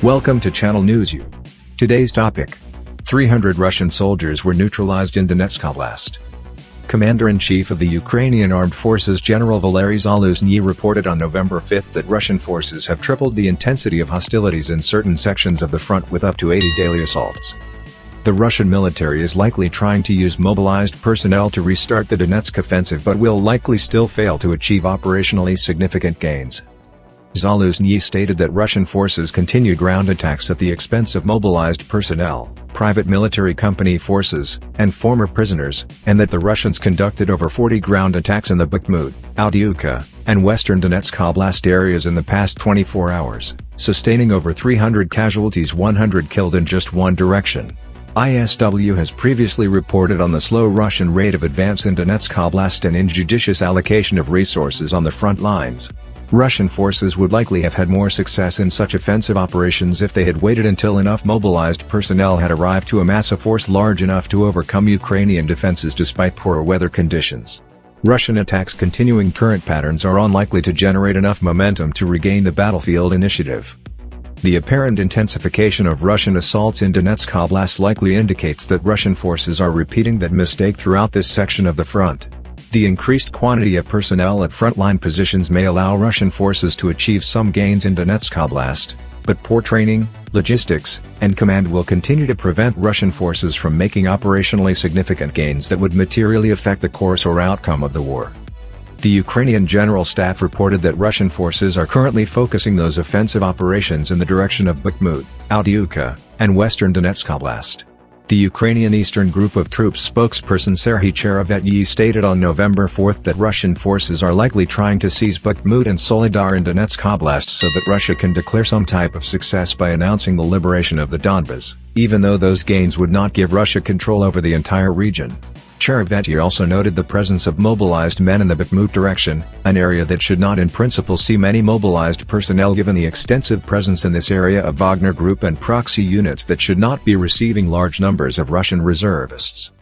Welcome to Channel News U. Today's topic: 300 Russian soldiers were neutralized in Donetsk Oblast. Commander-in-Chief of the Ukrainian Armed Forces General Valerii Zaluzhnyi reported on November 5 that Russian forces have tripled the intensity of hostilities in certain sections of the front with up to 80 daily assaults. The Russian military is likely trying to use mobilized personnel to restart the Donetsk offensive but will likely still fail to achieve operationally significant gains. Zaluzhnyi stated that Russian forces continue ground attacks at the expense of mobilized personnel, private military company forces, and former prisoners, and that the Russians conducted over 40 ground attacks in the Bakhmut, Avdiivka, and western Donetsk Oblast areas in the past 24 hours, sustaining over 300 casualties, 100 killed in just one direction. ISW has previously reported on the slow Russian rate of advance in Donetsk Oblast and injudicious allocation of resources on the front lines. Russian forces would likely have had more success in such offensive operations if they had waited until enough mobilized personnel had arrived to amass a force large enough to overcome Ukrainian defenses despite poor weather conditions. Russian attacks continuing current patterns are unlikely to generate enough momentum to regain the battlefield initiative. The apparent intensification of Russian assaults in Donetsk Oblast likely indicates that Russian forces are repeating that mistake throughout this section of the front. The increased quantity of personnel at frontline positions may allow Russian forces to achieve some gains in Donetsk Oblast, but poor training, logistics, and command will continue to prevent Russian forces from making operationally significant gains that would materially affect the course or outcome of the war. The Ukrainian General Staff reported that Russian forces are currently focusing those offensive operations in the direction of Bakhmut, Avdiivka, and western Donetsk Oblast. The Ukrainian Eastern Group of Troops spokesperson Serhiy Cherevetyi stated on November 4 that Russian forces are likely trying to seize Bakhmut and Solidar in Donetsk Oblast so that Russia can declare some type of success by announcing the liberation of the Donbas, even though those gains would not give Russia control over the entire region. Cherevetyi also noted the presence of mobilized men in the Bakhmut direction, an area that should not in principle see many mobilized personnel given the extensive presence in this area of Wagner Group and proxy units that should not be receiving large numbers of Russian reservists.